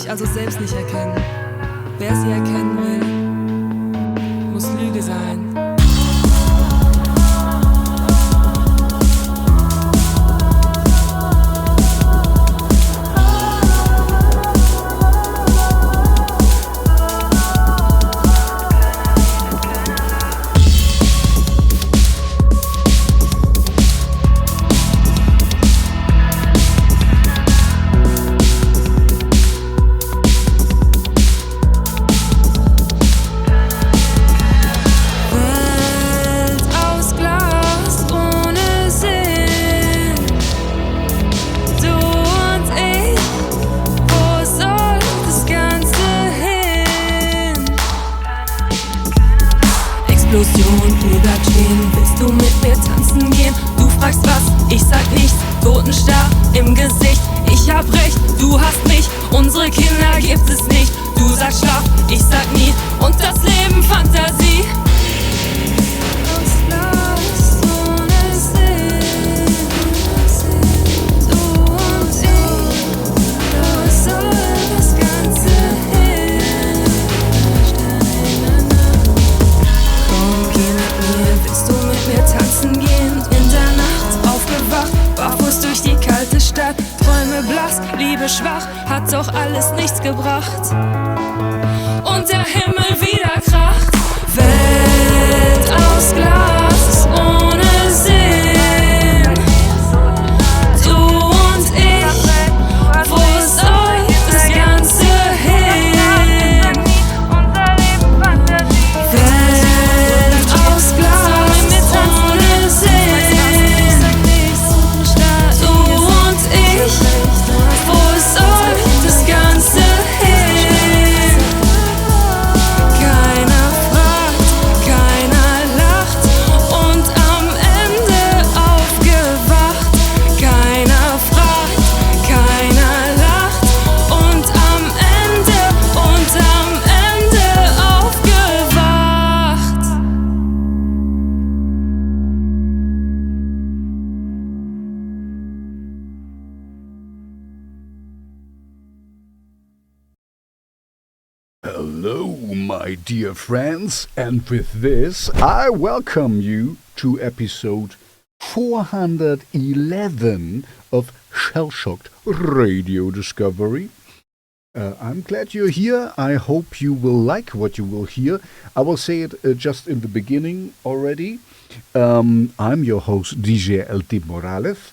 sich also selbst nicht erkennen. Wer sie erkennen will, muss Lüge sein. Explosion, Pubertät, willst du mit mir tanzen gehen? Du fragst was, ich sag nichts, Totenstarr im Gesicht. Ich hab recht, du hast mich, unsere Kinder gibt es nicht. Du sagst schlaf, ich sag nie, und das Leben Fantasie. Aus Glas ohne Sinn, du und ich, wo soll das Ganze hin? Willst du mit mir tanzen gehen? In der Nacht aufgewacht, barfuß durch die kalte Stadt. Träume blass, Liebe schwach, hat doch alles nichts gebracht. Und der Himmel wieder kracht. Welt aus Glas ohne Sinn. Du und ich, wo soll das Ganze hin? Welt aus Glas ohne Sinn. Du und ich, wo soll das Ganze hin? Keiner fragt, keiner lacht und am Ende aufgewacht. Keiner fragt, keiner lacht und am Ende aufgewacht. Hello, my dear friends, and with this, I welcome you to episode 411 of Shellshocked Radio Discovery. I'm glad you're here. I hope you will like what you will hear. I will say it just in the beginning already. I'm your host, DJ LT Morales.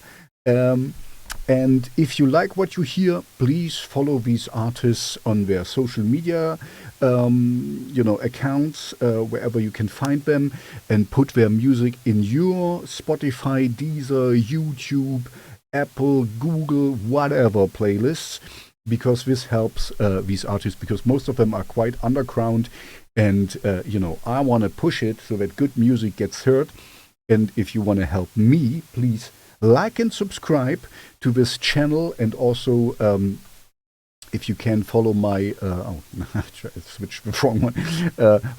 And if you like what you hear, please follow these artists on their social media, accounts, wherever you can find them, and put their music in your Spotify, Deezer, YouTube, Apple, Google, whatever playlists, because this helps these artists, because most of them are quite underground, and, I want to push it so that good music gets heard. And if you want to help me, please like and subscribe to this channel, and also if you can follow my I switched the wrong one.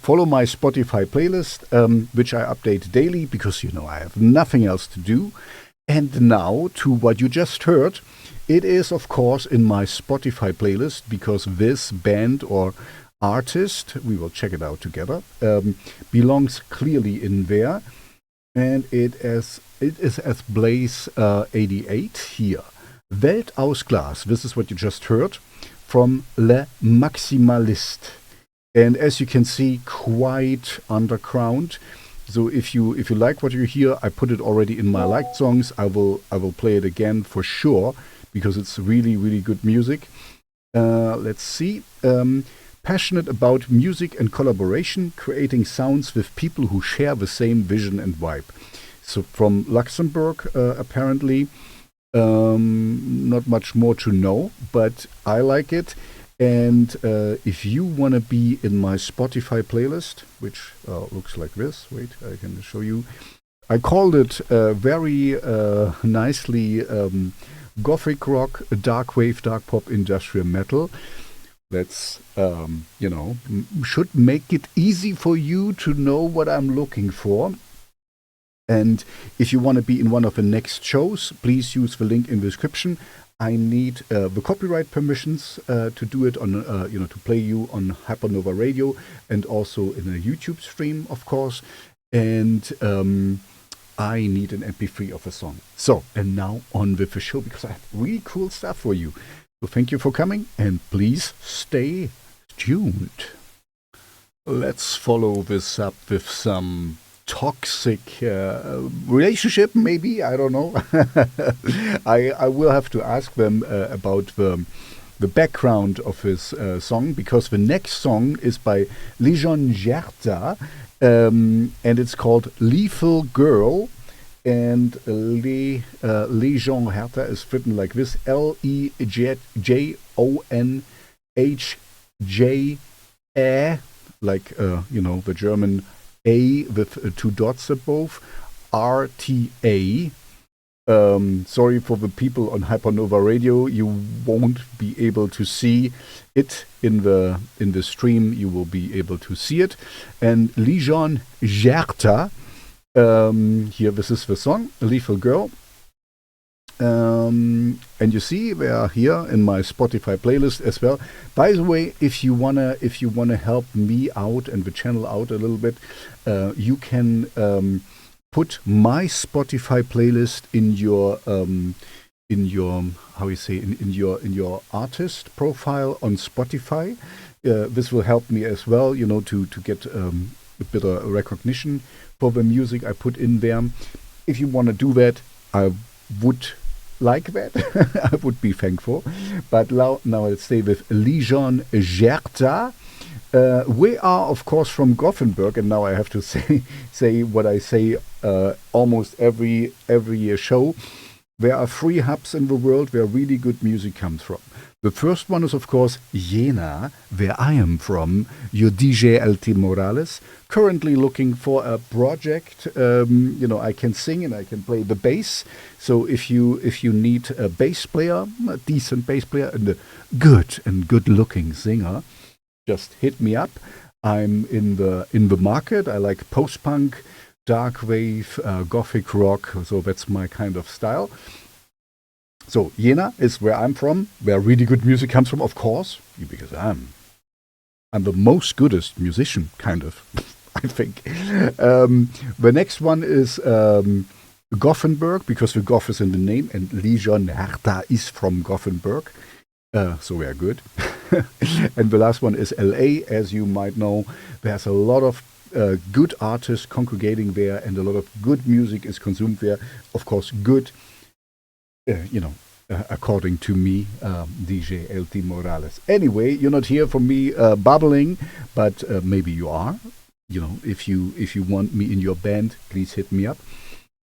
Follow my Spotify playlist, which I update daily, because I have nothing else to do. And now to what you just heard. It is, of course, in my Spotify playlist, because this band or artist, we will check it out together, belongs clearly in there. And it is as Blaze 88 here. Welt aus Glas. This is what you just heard from LeMaximalist. And as you can see, quite underground. So if you like what you hear, I put it already in my liked songs. I will play it again for sure, because it's really, really good music. Let's see. Passionate about music and collaboration, creating sounds with people who share the same vision and vibe. So from Luxembourg, apparently. Not much more to know, but I like it. And if you want to be in my Spotify playlist, which looks like this, wait, I can show you. I called it very nicely gothic rock, dark wave, dark pop, industrial metal. That's, should make it easy for you to know what I'm looking for. And if you want to be in one of the next shows, please use the link in the description. I need the copyright permissions to do it on, to play you on Hypernova Radio and also in a YouTube stream, of course. And I need an MP3 of a song. So, and now on with the show, because I have really cool stuff for you. So thank you for coming, and please stay tuned. Let's follow this up with some toxic relationship, maybe, I don't know. I will have to ask them about the background of this song, because the next song is by Lejonhjärta, and it's called Lethal Girl, and Lejonhjärta is written like this: Lejonhja, like the German A with two dots above, RTA. Sorry for the people on Hypernova Radio, you won't be able to see it in the stream. You will be able to see it. And Lejonhjärta, here this is the song, Lethal Girl. And you see they are here in my Spotify playlist as well. By the way, if you wanna help me out and the channel out a little bit, you can put my Spotify playlist in your in your artist profile on Spotify. This will help me as well, to get a bit of recognition for the music I put in there. If you want to do that, I would like that. I would be thankful. But now let's stay with Lejonhjärta. We are, of course, from Gothenburg, and now I have to say what I say almost every show. There are 3 hubs in the world where really good music comes from. The first one is, of course, Jena, where I am from, your DJ LT Morales, currently looking for a project. I can sing and I can play the bass. So if you need a bass player, a decent bass player, and a good looking singer, just hit me up. I'm in the market. I like post-punk, darkwave, gothic rock. So that's my kind of style. So Jena is where I'm from, where really good music comes from, of course, because I'm the most goodest musician, kind of, I think. The next one is Gothenburg, because the Goth is in the name, and Lejonhjärta is from Gothenburg. So we are good. And the last one is LA. As you might know, there's a lot of good artists congregating there, and a lot of good music is consumed there. Of course, good, according to me, DJ LT Morales. Anyway, you're not here for me babbling, but maybe you are. If you want me in your band, please hit me up.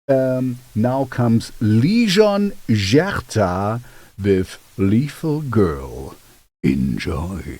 Now comes Lejonhjärta with Lethal Girl. Enjoy.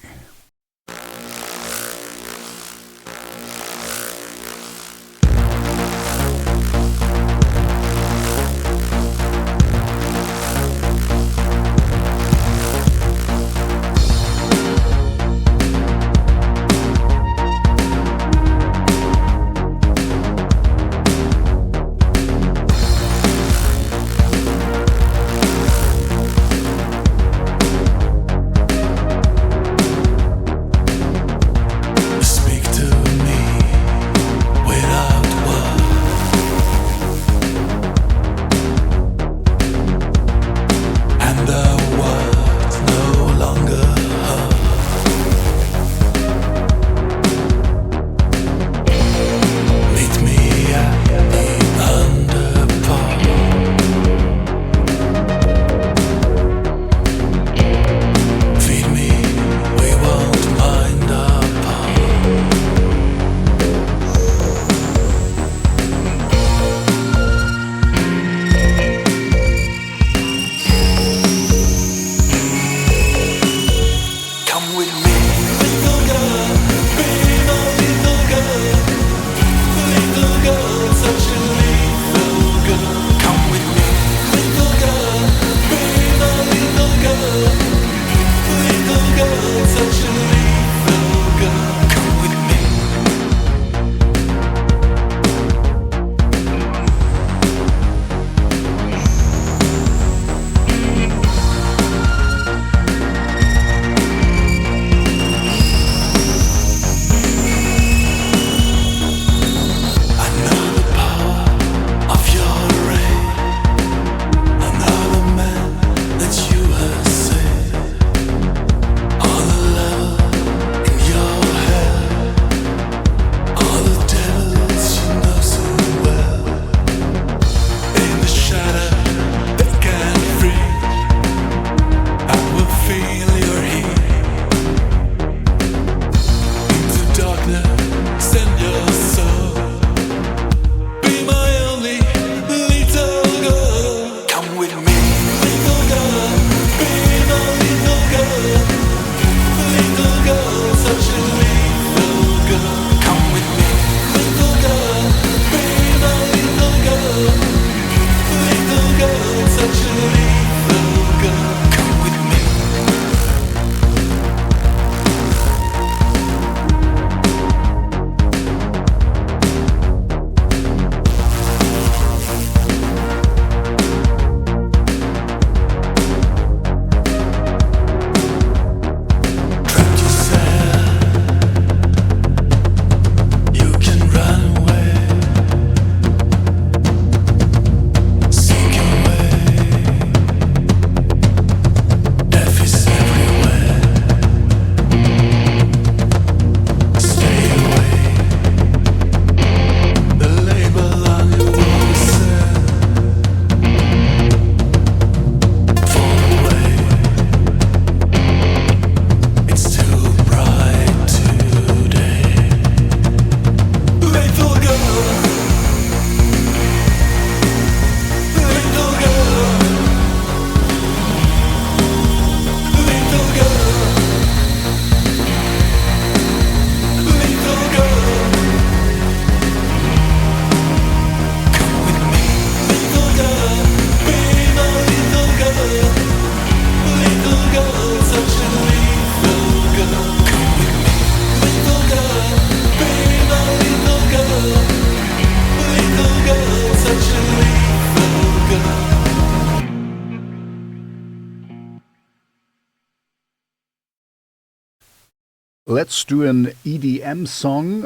let's do an EDM song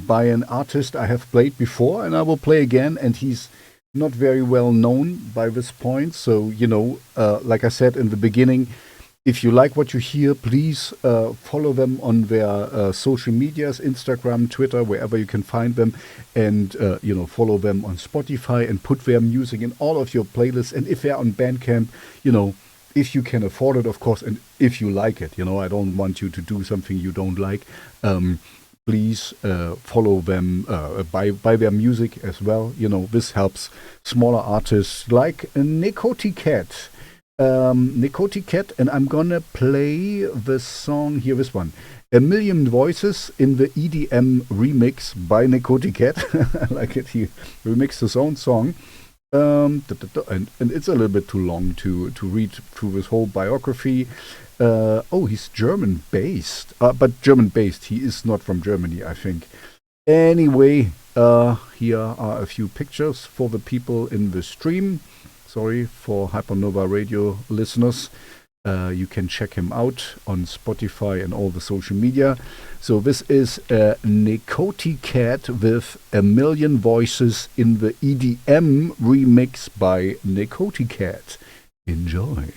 by an artist I have played before, and I will play again, and he's not very well known by this point. So, like I said in the beginning, if you like what you hear, please follow them on their social medias, Instagram, Twitter, wherever you can find them, and follow them on Spotify and put their music in all of your playlists. And if they're on Bandcamp, if you can afford it, of course, and if you like it, I don't want you to do something you don't like. Please follow them, buy their music as well. This helps smaller artists like Nekoticat. Nekoticat, and I'm gonna play the song here, this one, A Million Voices, in the EDM remix by Nekoticat. I like it. He remixed his own song, and it's a little bit too long to read through his whole biography. He's German-based, but German-based. He is not from Germany, I think. Anyway, here are a few pictures for the people in the stream. Sorry for Hypernova Radio listeners. You can check him out on Spotify and all the social media. So this is Nekoticat with A Million Voices in the EDM remix by Nekoticat. Enjoy.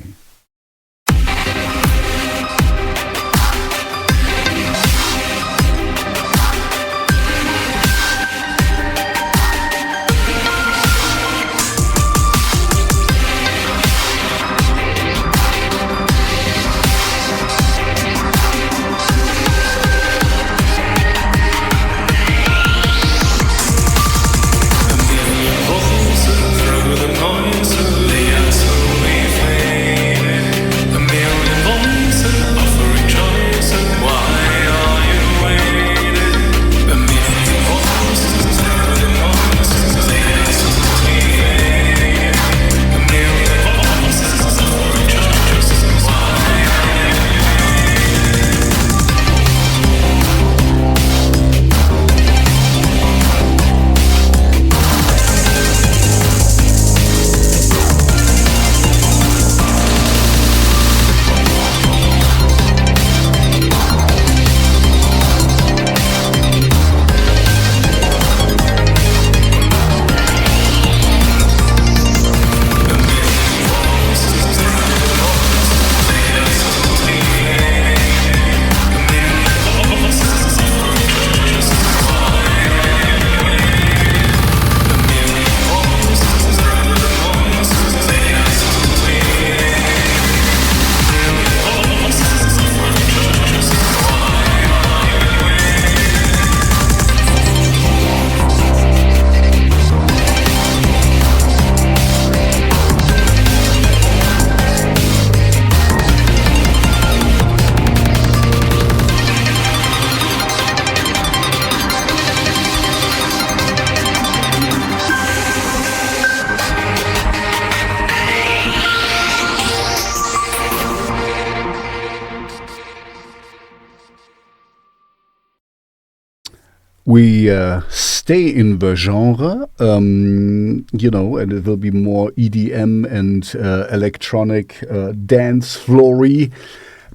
We stay in the genre, and it will be more EDM and electronic dance floory.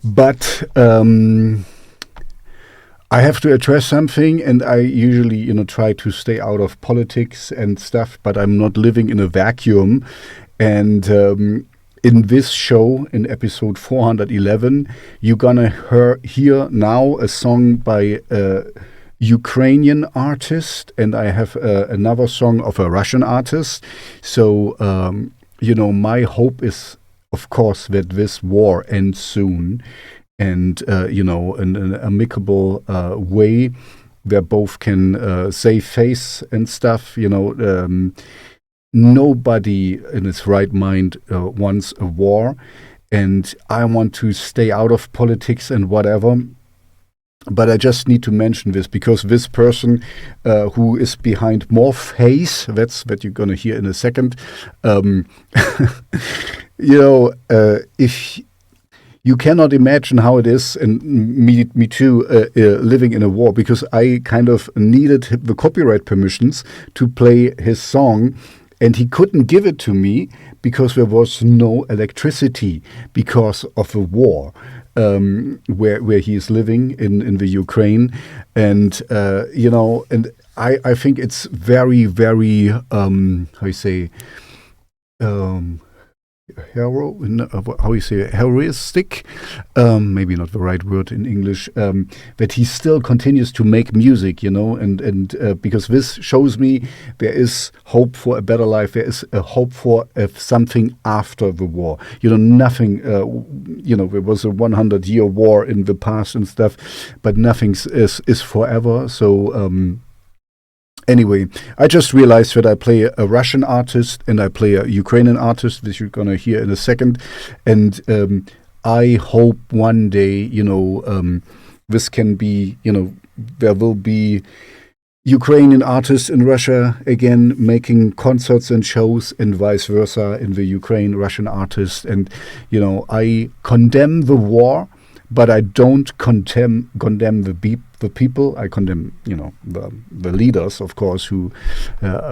But I have to address something, and I usually, try to stay out of politics and stuff, but I'm not living in a vacuum. And in this show, in episode 411, you're gonna hear now a song by Ukrainian artist, and I have another song of a Russian artist. So, my hope is, of course, that this war ends soon, and, in an amicable way, where both can save face and stuff. Nobody in his right mind wants a war, and I want to stay out of politics and whatever. But I just need to mention this because this person who is behind Morphhaze, that you're going to hear in a second, if you cannot imagine how it is, and me too, living in a war, because I kind of needed the copyright permissions to play his song, and he couldn't give it to me because there was no electricity because of the war. where he is living in the Ukraine, and and I think it's very, very how you say heroistic, maybe not the right word in English, that he still continues to make music, and because this shows me there is hope for a better life, there is a hope for something after the war. Nothing, there was a 100-year war in the past and stuff, but nothing is forever. So, anyway, I just realized that I play a Russian artist and I play a Ukrainian artist, which you're going to hear in a second. And I hope one day, this can be, there will be Ukrainian artists in Russia again making concerts and shows, and vice versa in the Ukraine, Russian artists. And, I condemn the war, but I don't condemn the people. I condemn, the leaders, of course, who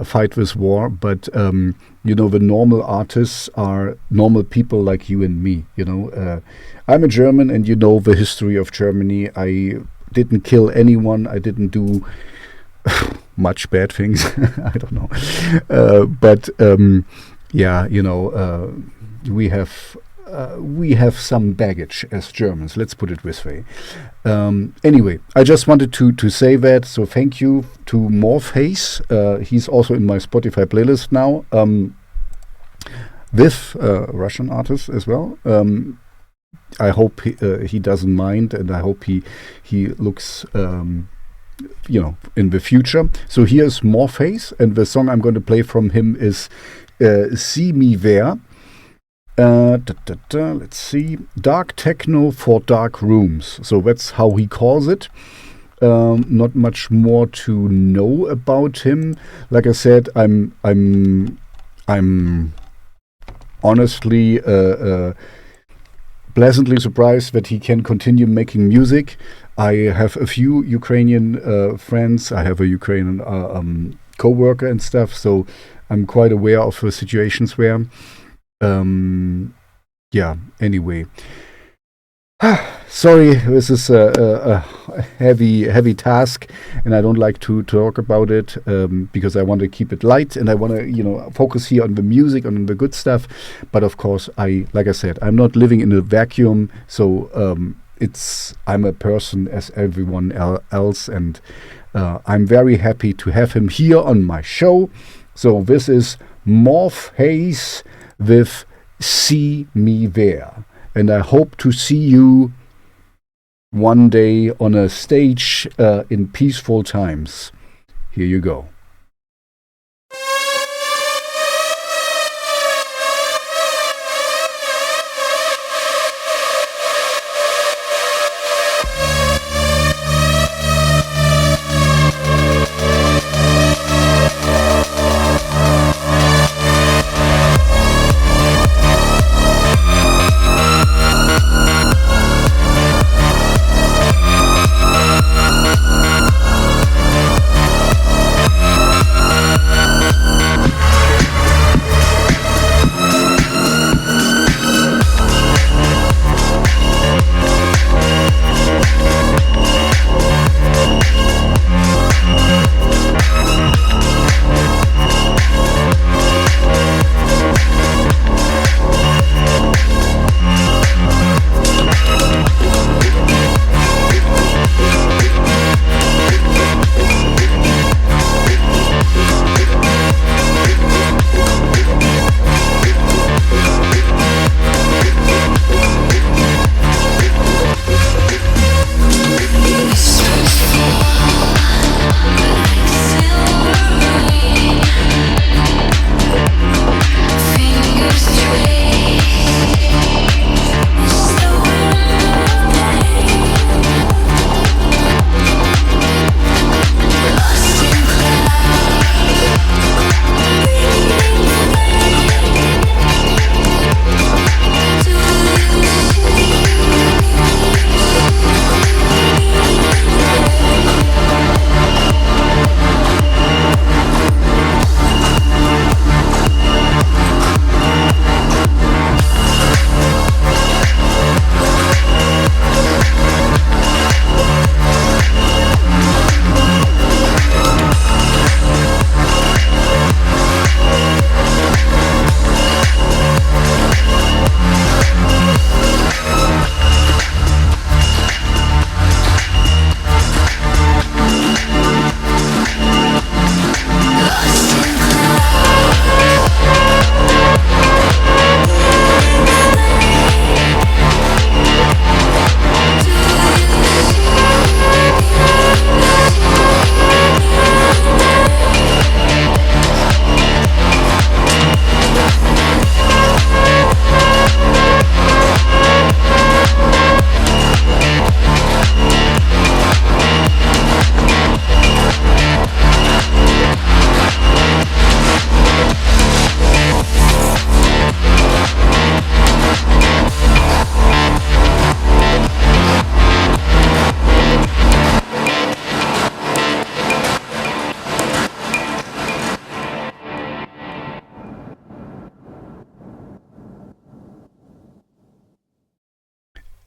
fight this war. But the normal artists are normal people like you and me. I'm a German, and the history of Germany. I didn't kill anyone. I didn't do much bad things. I don't know, but we have some baggage as Germans, let's put it this way. Anyway, I just wanted to say that, so thank you to Morphhaze. He's also in my Spotify playlist now, with Russian artists as well. I hope he doesn't mind, and I hope he looks in the future. So here's Morphhaze, and the song I'm going to play from him is See Me There. Let's see. Dark techno for dark rooms. So that's how he calls it. Not much more to know about him. Like I said, I'm honestly pleasantly surprised that he can continue making music. I have a few Ukrainian friends. I have a Ukrainian co-worker and stuff. So I'm quite aware of the situations where. Anyway. Sorry, this is a heavy task, and I don't like to talk about it because I want to keep it light, and I want to, focus here on the music, on the good stuff. But of course, like I said, I'm not living in a vacuum, so I'm a person as everyone else, and I'm very happy to have him here on my show. So this is Morphhaze with See Me There. And I hope to see you one day on a stage in peaceful times. Here you go.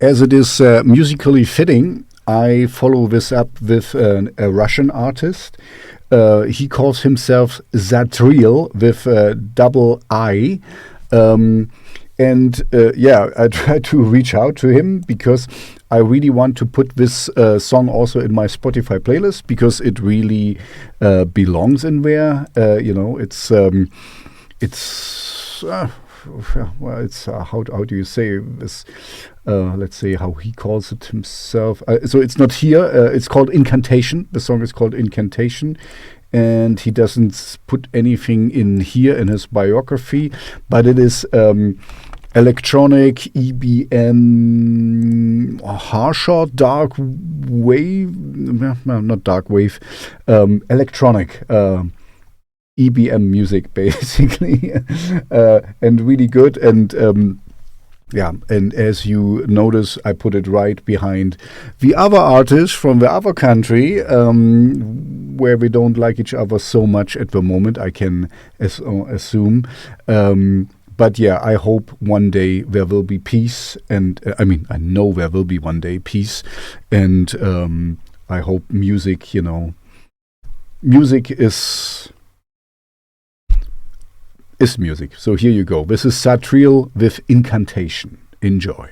as it is musically fitting, I follow this up with a Russian artist. He calls himself Sadriil with double I. I tried to reach out to him because I really want to put this song also in my Spotify playlist because it really belongs in there. How do you say this? Let's say how he calls it himself. So it's not here. It's called Incantation. The song is called Incantation. And he doesn't put anything in here in his biography, but it is electronic EBM, harsher dark wave, not dark wave, electronic EBM music basically, and really good. And and as you notice, I put it right behind the other artist from the other country, where we don't like each other so much at the moment, I can assume. But yeah, I hope one day there will be peace. And I know there will be one day peace. And I hope music, music is music. So here you go. This is Sadriil with Incantation. Enjoy.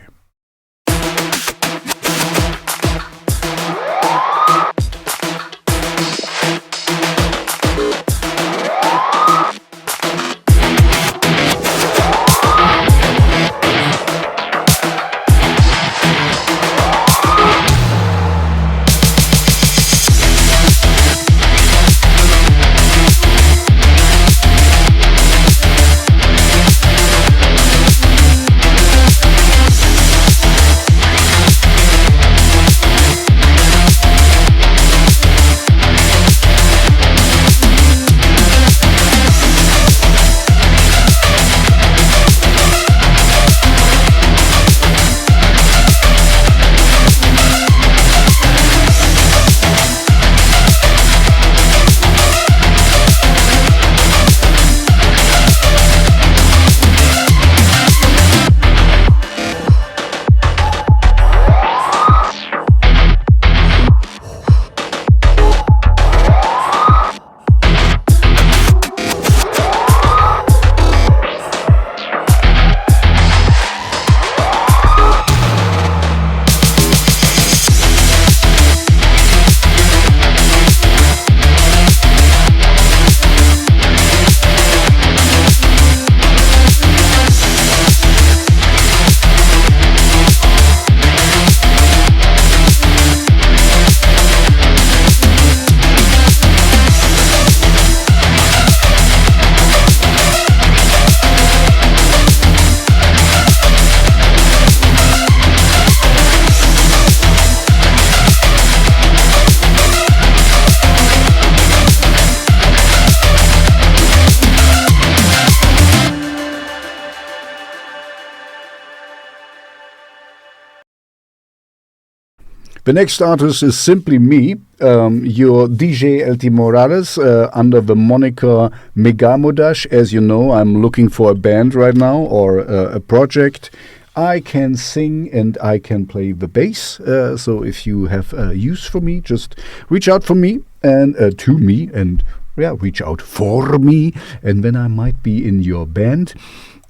The next artist is simply me, your DJ LT Morales, under the moniker Megalmodas. As you know, I'm looking for a band right now or a project. I can sing and I can play the bass. So if you have use for me, just reach out for me and to me and reach out for me, and then I might be in your band.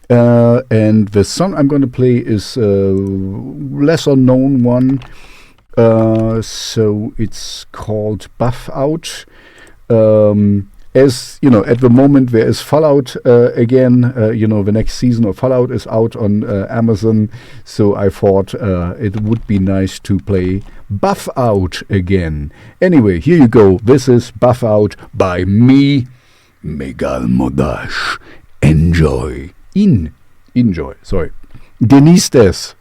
And the song I'm going to play is a lesser known one. So it's called Buffout. As you know, at the moment there is Fallout again. The next season of Fallout is out on Amazon. So I thought it would be nice to play Buffout again. Anyway, here you go. This is Buffout by me, Megalmodas. Enjoy. Enjoy. Sorry. Genießt es.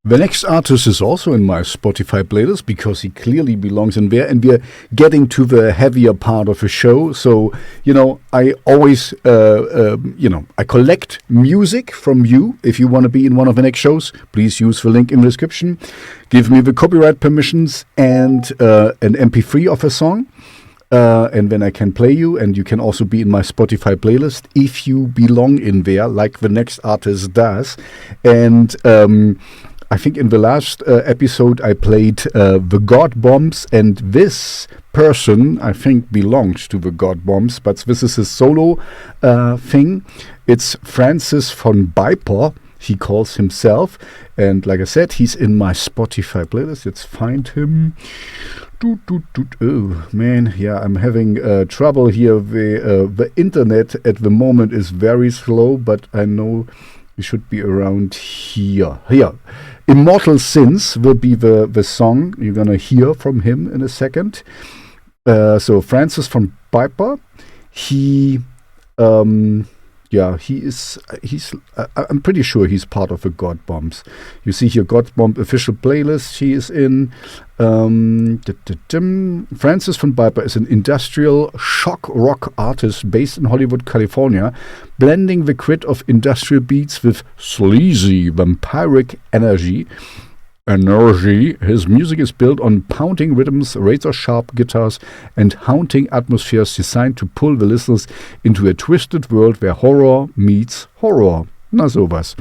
The next artist is also in my Spotify playlist because he clearly belongs in there, and we're getting to the heavier part of the show. So, I always, I collect music from you. If you want to be in one of the next shows, please use the link in the description. Give me the copyright permissions and an MP3 of a song. And then I can play you, and you can also be in my Spotify playlist if you belong in there, like the next artist does. And I think in the last episode I played the God Bombs, and this person I think belongs to the God Bombs, but this is his solo thing. It's Francis von Byper, he calls himself, and like I said, he's in my Spotify playlist. Let's find him. Oh man, yeah, I'm having trouble here. The internet at the moment is very slow, but I know we should be around here. Here, Immortal Sins will be the song you're gonna hear from him in a second. So Francis von Byper, he's I'm pretty sure he's part of the God Bombs. You see here, God Bomb official playlist he is in. Francis von Byper is an industrial shock rock artist based in Hollywood, California, blending the grit of industrial beats with sleazy vampiric energy. His music is built on pounding rhythms, razor-sharp guitars, and haunting atmospheres designed to pull the listeners into a twisted world where horror meets horror. Na sowas.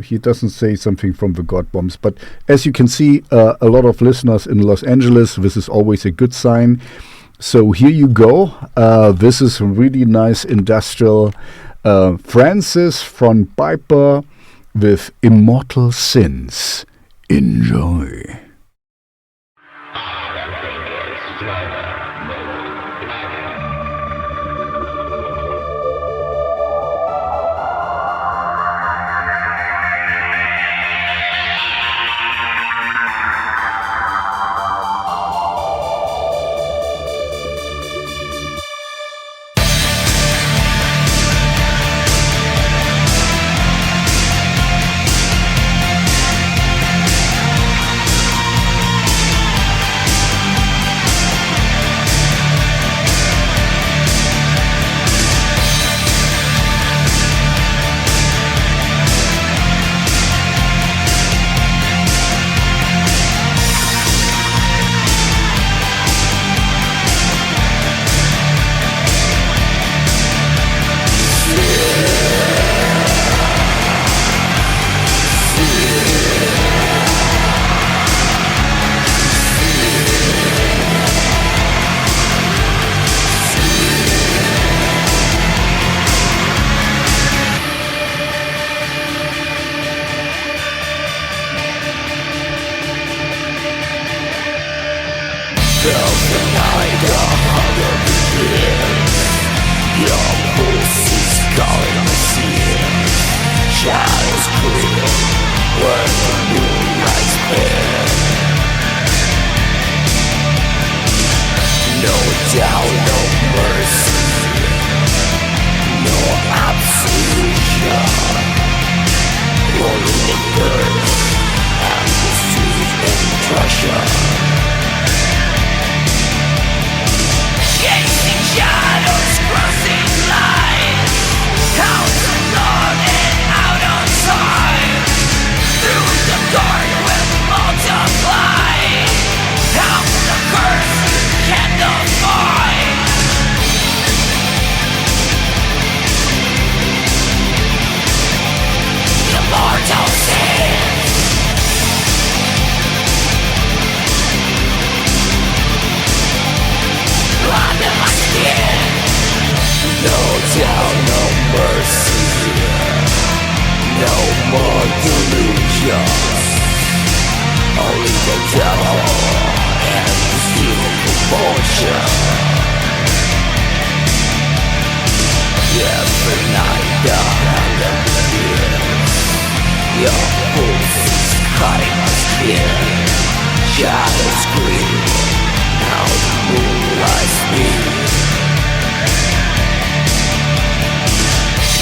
He doesn't say something from the God Bombs, but as you can see, a lot of listeners in Los Angeles. This is always a good sign. So here you go. This is a really nice industrial Francis von Byper with Immortal Sins. Enjoy.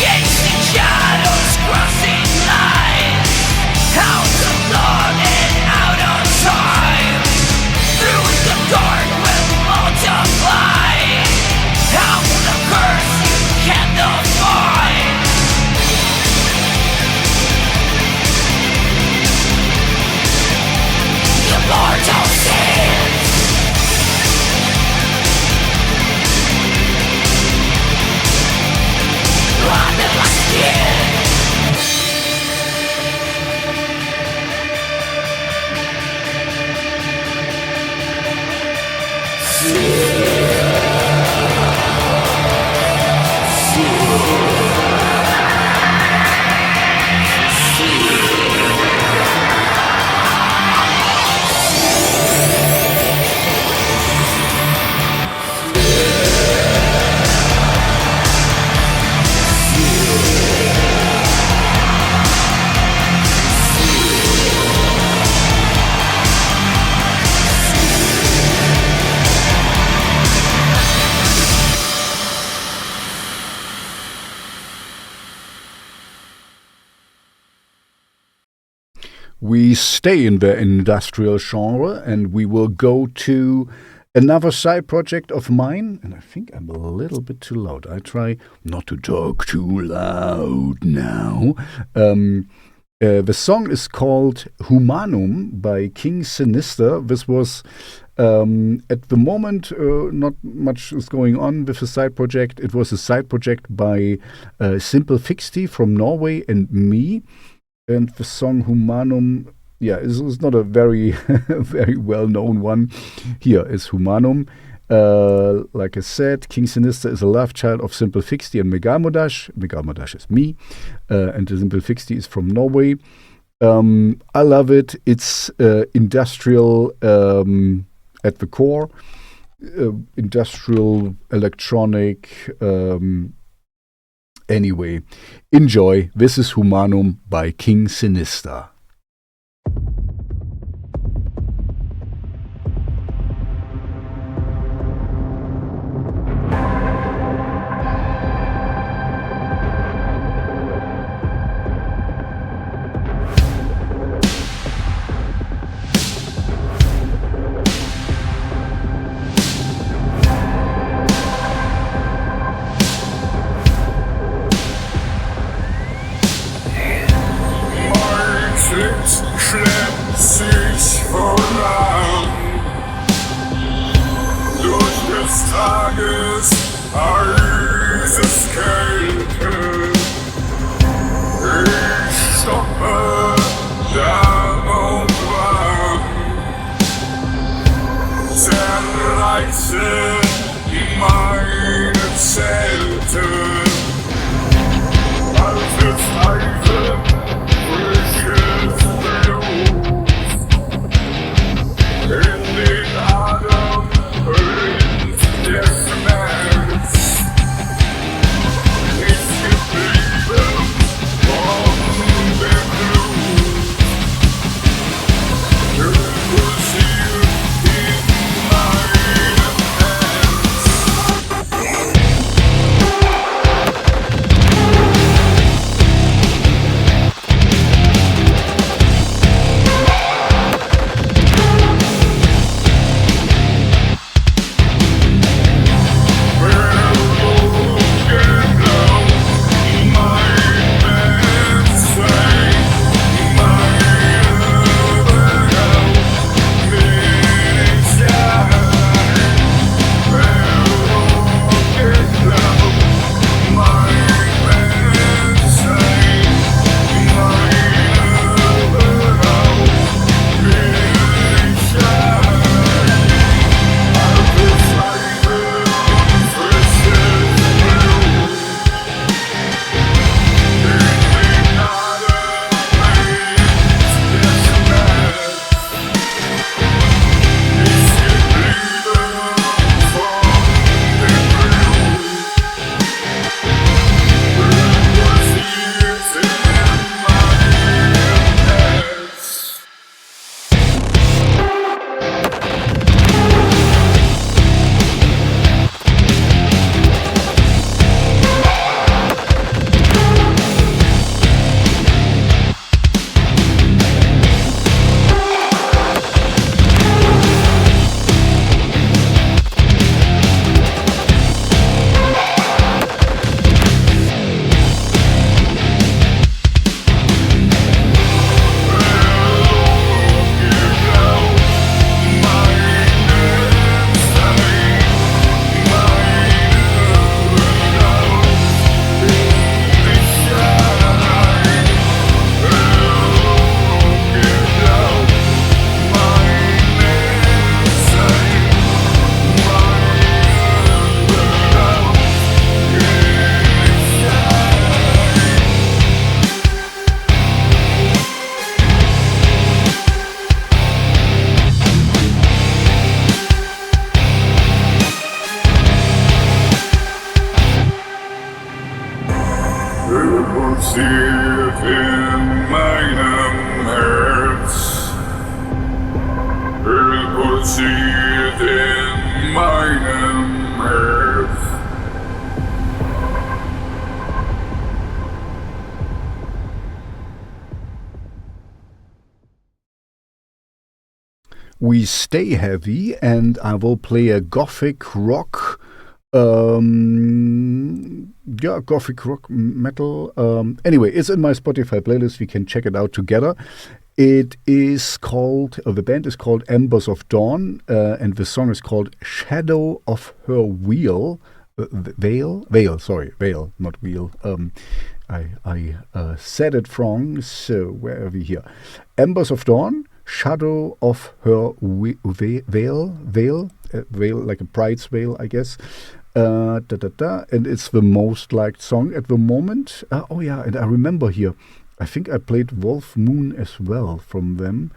Chasing we stay in the industrial genre and we will go to another side project of mine. And I think I'm a little bit too loud. I try not to talk too loud now. The song is called HUMANUM by King Sinister. This was, at the moment, not much is going on with the side project. It was a side project by Simple Fixty from Norway and me. And the song HUMANUM, is not a very, very well-known one. Here is HUMANUM. Like I said, King Sinister is a love child of Simple Fixty and Megalmodas. Megalmodas is me, and the Simple Fixty is from Norway. I love it. It's industrial at the core, industrial, electronic. Anyway, enjoy. This is HUMANUM by King Sinister. Schleppt sich voran durch des Tages Eiseskälte. Ich stoppe da und wann, zerreiße meine Zelte, als es Eisen frisches in den Adern rinnt der Schmerz, ist geblieben von dem Blut. Pulsiert in meinem Herz. Pulsiert in meinem Herz. Pulsiert in meinem Herz. we stay heavy, and I will play a gothic rock. Gothic rock metal. Anyway, it's in my Spotify playlist. We can check it out together. It is called, the band is called Embers of Dawn, and the song is called Shadow of Her Veil, not wheel. I said it wrong, so where are we here? Embers of Dawn, Shadow of Her Veil, like a bride's veil, I guess. And it's the most liked song at the moment. Oh yeah, and I remember here, I think I played Wolf Moon as well from them.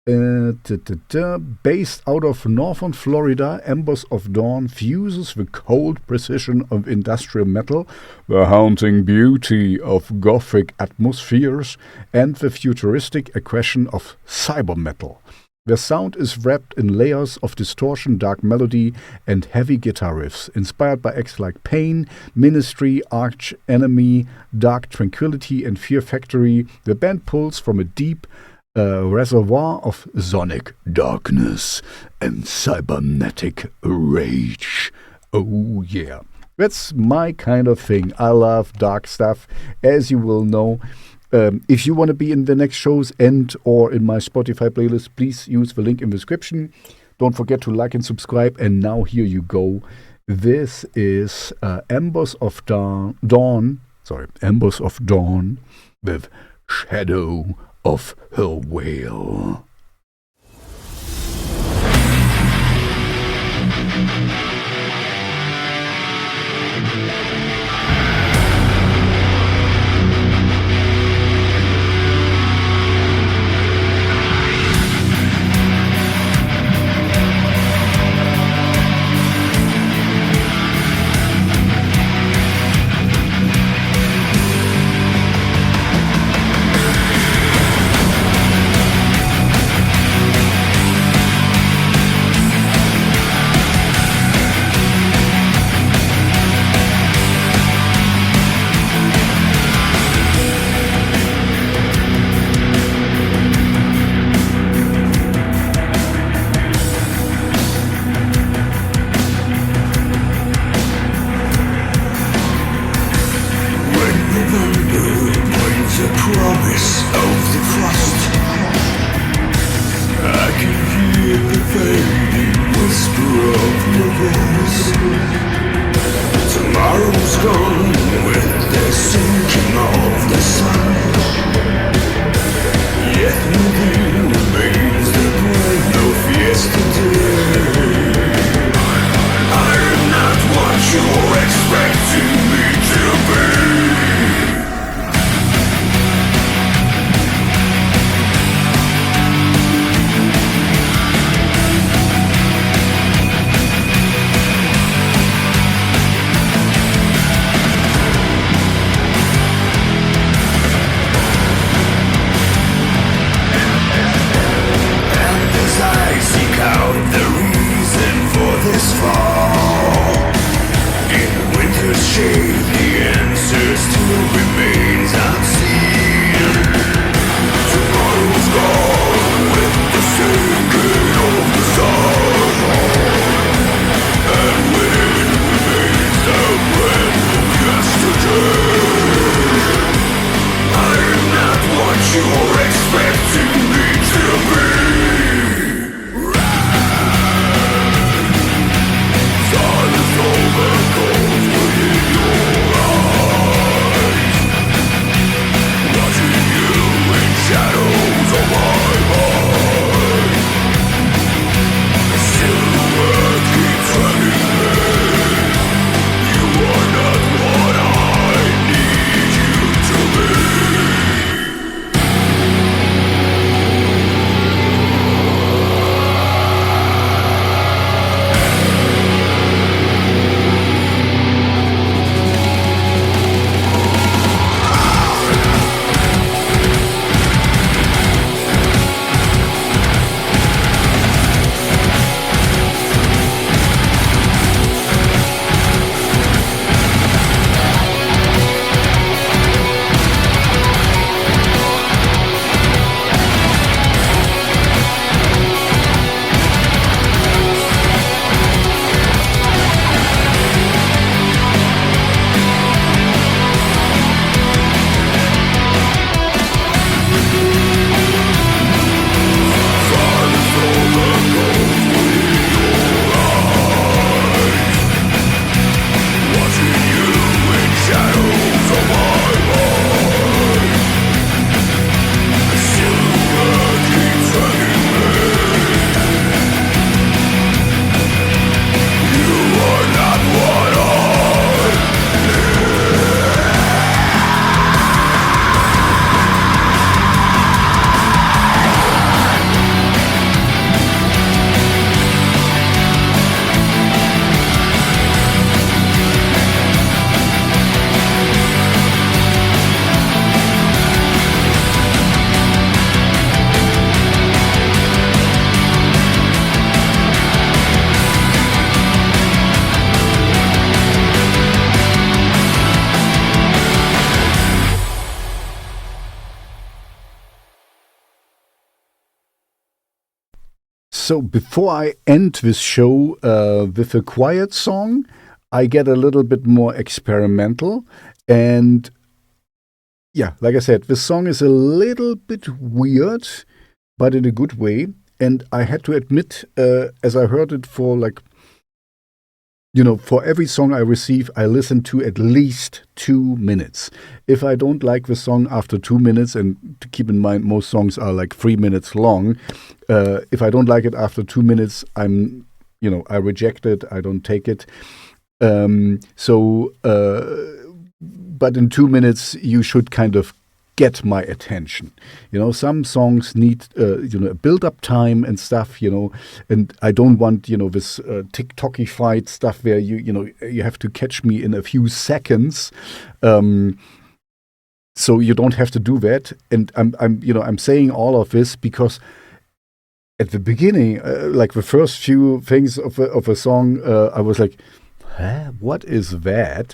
Based out of northern Florida, Embers of Dawn fuses the cold precision of industrial metal, the haunting beauty of gothic atmospheres, and the futuristic aggression of cyber metal. Their sound is wrapped in layers of distortion, dark melody, and heavy guitar riffs, inspired by acts like Pain, Ministry, Arch Enemy, Dark Tranquility, and Fear Factory. The band pulls from a deep reservoir of sonic darkness and cybernetic rage. Oh yeah, that's my kind of thing. I love dark stuff, as you will know. If you want to be in the next shows and or in my Spotify playlist, please use the link in the description. Don't forget to like and subscribe. And now here you go. This is Embers of Dawn with Shadow of Her Veil. So before I end this show with a quiet song, I get a little bit more experimental. And yeah, like I said, this song is a little bit weird, but in a good way. And I had to admit, as I heard it for for every song I receive, I listen to at least 2 minutes. If I don't like the song after 2 minutes, and to keep in mind, most songs are like 3 minutes long. If I don't like it after 2 minutes, I reject it. I don't take it. But in 2 minutes, you should kind of get my attention. Some songs need, a build-up time and stuff, and I don't want, this TikTokified stuff where you have to catch me in a few seconds. So you don't have to do that. And I'm saying all of this because at the beginning, like the first few things of a song, I was like, huh? What is that?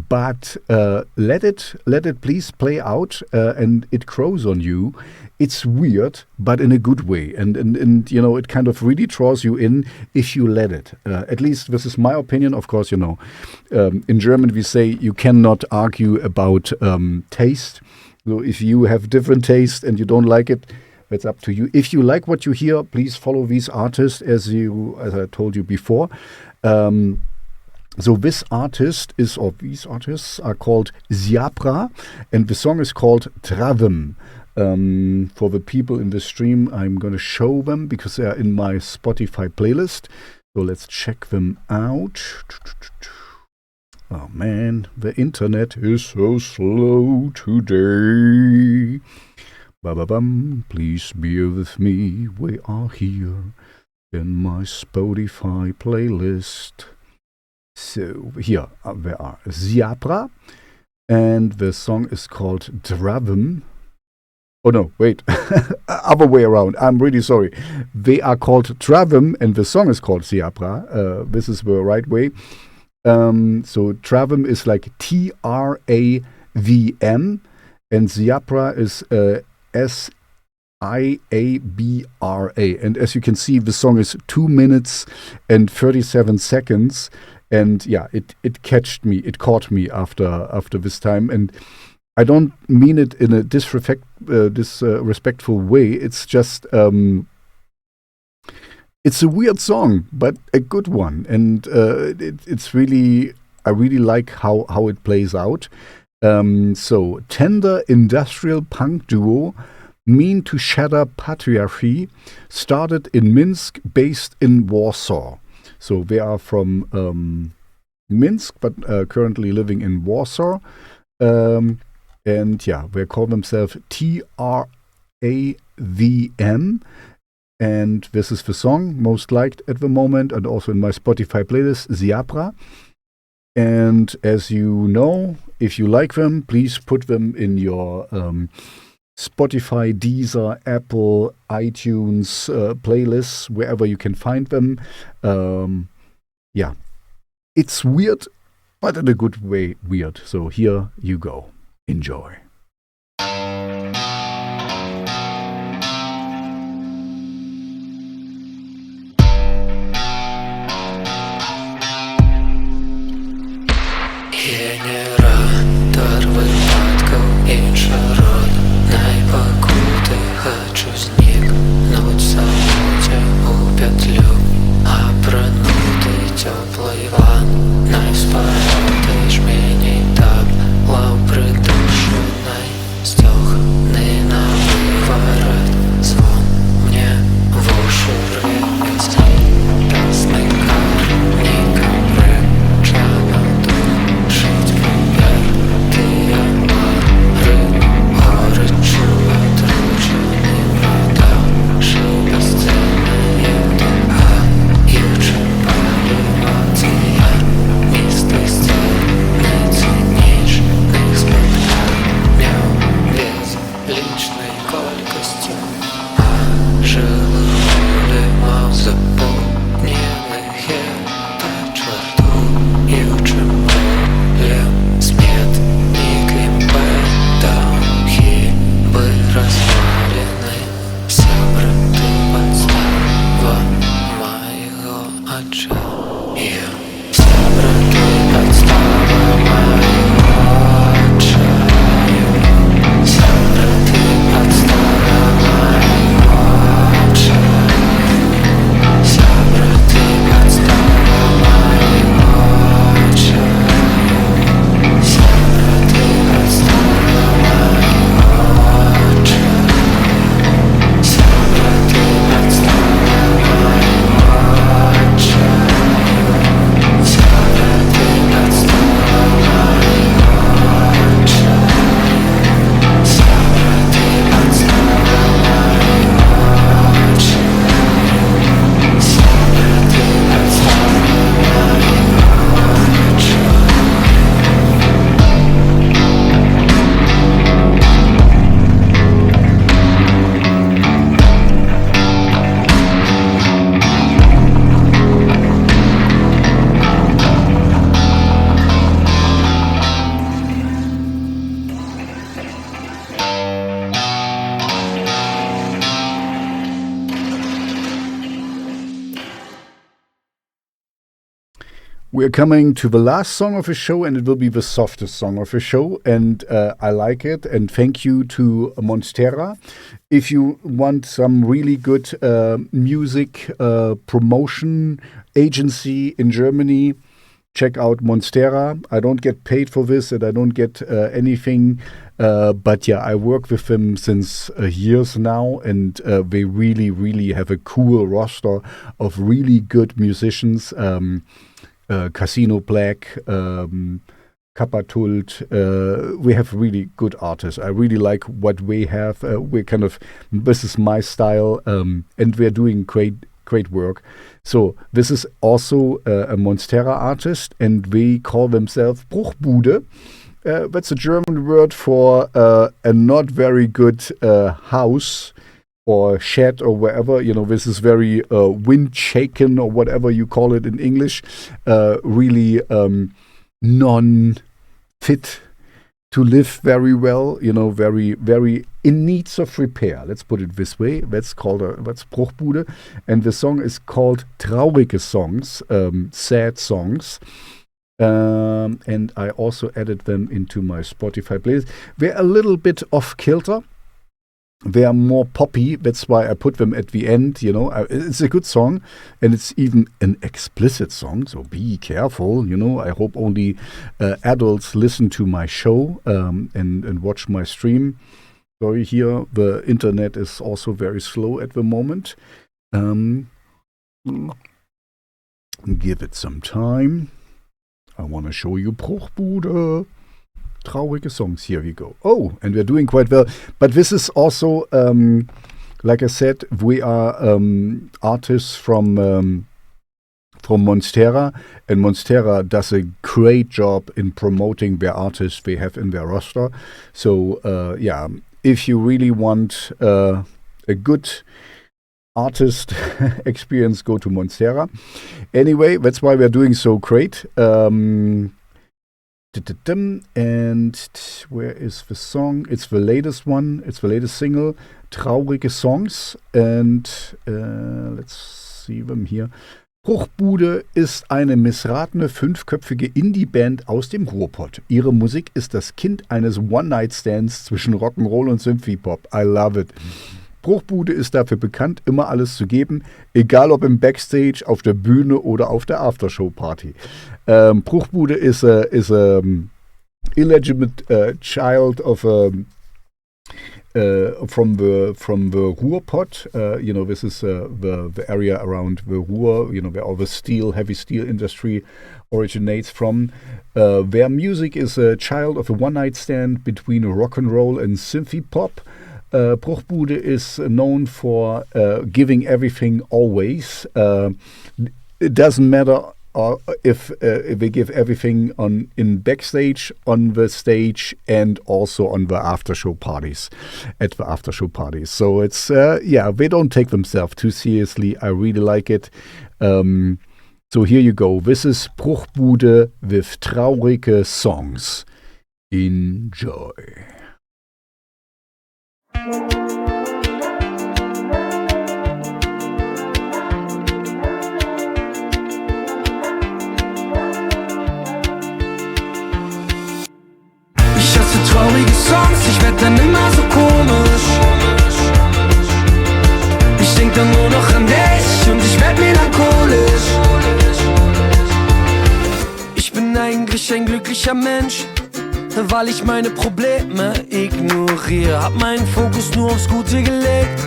But let it please play out, and it grows on you. It's weird, but in a good way, and it kind of really draws you in if you let it. At least this is my opinion. Of course, in German we say you cannot argue about taste. So if you have different taste and you don't like it, that's up to you. If you like what you hear, please follow these artists as I told you before. So these artists are called Siabra, and the song is called Travm. For the people in the stream, I'm going to show them because they are in my Spotify playlist. So let's check them out. Oh man, the internet is so slow today. Ba-ba-bum, please bear with me. We are here in my Spotify playlist. So here they are, Siabra, and the song is called Travm. Oh no, wait, other way around. I'm really sorry. They are called Travm, and the song is called Siabra. This is the right way. So Travm is like Travm, and Siabra is Siabra. And as you can see, the song is 2 minutes and 37 seconds. And yeah, it caught me after this time, and I don't mean it in a disrespectful way. It's just it's a weird song, but a good one, and it's really, I really like how it plays out. So tender industrial punk duo mean to shatter patriarchy started in Minsk, based in Warsaw. So they are from Minsk, but currently living in Warsaw. And yeah, they call themselves Travm. And this is the song most liked at the moment, and also in my Spotify playlist, Siabra. And as you know, if you like them, please put them in your Spotify, Deezer, Apple, iTunes playlists, wherever you can find them. Yeah, it's weird, but in a good way weird. So here you go. Enjoy. Хочу зникнуть в самоте у петлю, обранутый теплый ван, найвспоротый жмени так, лав придушен We're coming to the last song of the show, and it will be the softest song of the show, and I like it, and thank you to Monstera. If you want some really good music promotion agency in Germany, check out Monstera. I don't get paid for this, and I don't get anything, but yeah, I work with them since years now, and they really, really have a cool roster of really good musicians. Casino Black, Kapatult. We have really good artists. I really like what we have. This is my style, and we're doing great work. So this is also a Monstera artist, and they call themselves Bruchbude. That's a German word for a not very good house or shed or wherever, this is very wind shaken or whatever you call it in English, really non-fit to live very well, very, very in needs of repair. Let's put it this way. That's Bruchbude. And the song is called Traurige Songs, sad songs. And I also added them into my Spotify playlist. They're a little bit off kilter. They are more poppy, that's why I put them at the end, It's a good song, and it's even an explicit song, so be careful, I hope only adults listen to my show and watch my stream. Sorry, here, the internet is also very slow at the moment. Give it some time. I want to show you Bruchbude. Traurige songs, here we go. Oh, and we're doing quite well. But this is also, like I said, we are artists from Monstera, and Monstera does a great job in promoting their artists they have in their roster. So, if you really want a good artist experience, go to Monstera. Anyway, that's why we're doing so great. And where is the song? It's the latest one. It's the latest single, Traurige Songs. And let's see them here. Bruchbude ist eine missratene 5-köpfige Indie-Band aus dem Ruhrpott. Ihre Musik ist das Kind eines One-Night-Stands zwischen Rock'n'Roll und Synthie-Pop. I love it. Bruchbude ist dafür bekannt, immer alles zu geben, egal ob im Backstage, auf der Bühne oder auf der Aftershow-Party. Bruchbude is a illegitimate child of from the Ruhrpott. This is the area around the Ruhr, where all the heavy steel industry originates from. Their music is a child of a one-night stand between rock and roll and synthy pop. Bruchbude is known for giving everything always. It doesn't matter if they give everything in backstage, on the stage, and also on the after-show parties, at the after-show parties. So it's, they don't take themselves too seriously. I really like it. So here you go. This is Bruchbude with Traurige Songs. Enjoy. Ich hasse traurige Songs, ich werd dann immer so komisch. Ich denk dann nur noch an dich und ich werd melancholisch. Ich bin eigentlich ein glücklicher Mensch, weil ich meine Probleme ignoriere. Hab meinen Fokus nur aufs Gute gelegt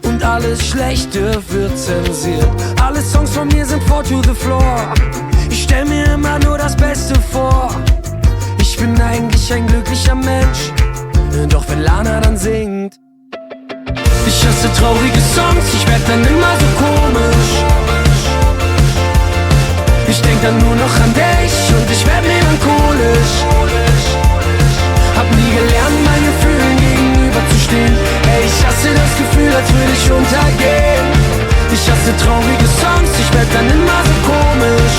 und alles Schlechte wird zensiert. Alle Songs von mir sind 4 to the floor. Ich stell mir immer nur das Beste vor. Ich bin eigentlich ein glücklicher Mensch, doch wenn Lana dann singt. Ich hasse traurige Songs, ich werd dann immer so komisch. Ich denk dann nur noch an dich und ich werd melancholisch. Hab nie gelernt, meinen Gefühlen gegenüberzustehen. Ey, ich hasse das Gefühl, als würde ich untergehen. Ich hasse traurige Songs, ich werd dann immer so komisch.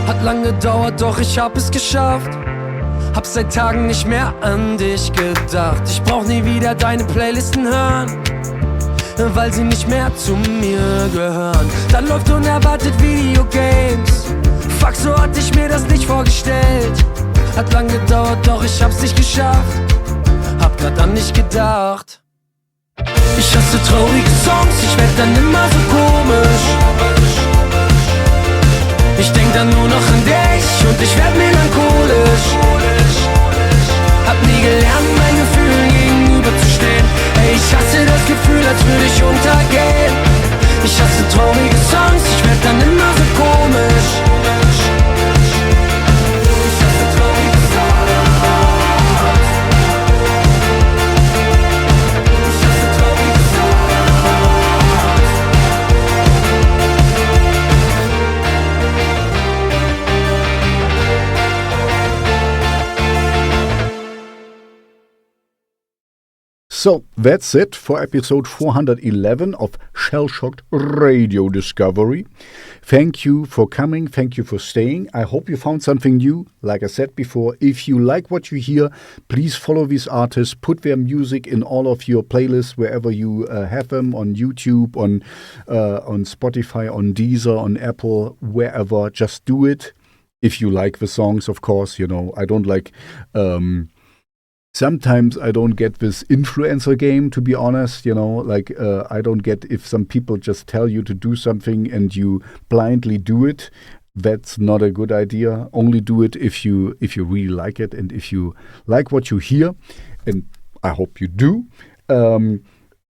Hat lang gedauert, doch ich hab es geschafft. Hab seit Tagen nicht mehr an dich gedacht. Ich brauch nie wieder deine Playlisten hören, weil sie nicht mehr zu mir gehören. Dann läuft unerwartet Videogames. Fuck, so hatte ich mir das nicht vorgestellt. Hat lang gedauert, doch ich hab's nicht geschafft. Hab grad an dich gedacht. Ich hasse traurige Songs, ich werd dann immer so komisch. Ich denk dann nur noch an dich und ich werd melancholisch. Hab nie gelernt, meinen Gefühlen gegenüberzustehen. Ey, ich hasse das Gefühl, als würde ich untergehen. Ich hasse traurige Songs, ich werd dann immer so komisch. Ich hasse traurige Songs. Ich hasse traurige So, that's it for episode 411 of Shellshocked Radio Discovery. Thank you for coming. Thank you for staying. I hope you found something new. Like I said before, if you like what you hear, please follow these artists. Put their music in all of your playlists wherever you have them, on YouTube, on Spotify, on Deezer, on Apple, wherever. Just do it. If you like the songs, of course. You know, I don't like... Sometimes I don't get this influencer game, to be honest, you know, like I don't get if some people just tell you to do something and you blindly do it. That's not a good idea. Only do it if you really like it and if you like what you hear, and I hope you do.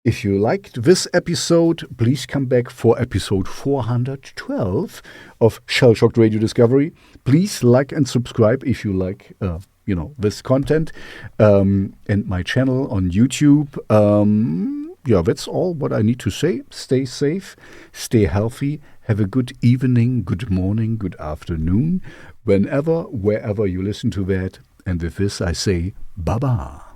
If you liked this episode, please come back for episode 412 of Shellshocked Radio Discovery. Please like and subscribe if you like this content, and my channel on YouTube. That's all what I need to say. Stay safe, stay healthy, have a good evening, good morning, good afternoon, whenever, wherever you listen to that. And with this I say, bye-bye.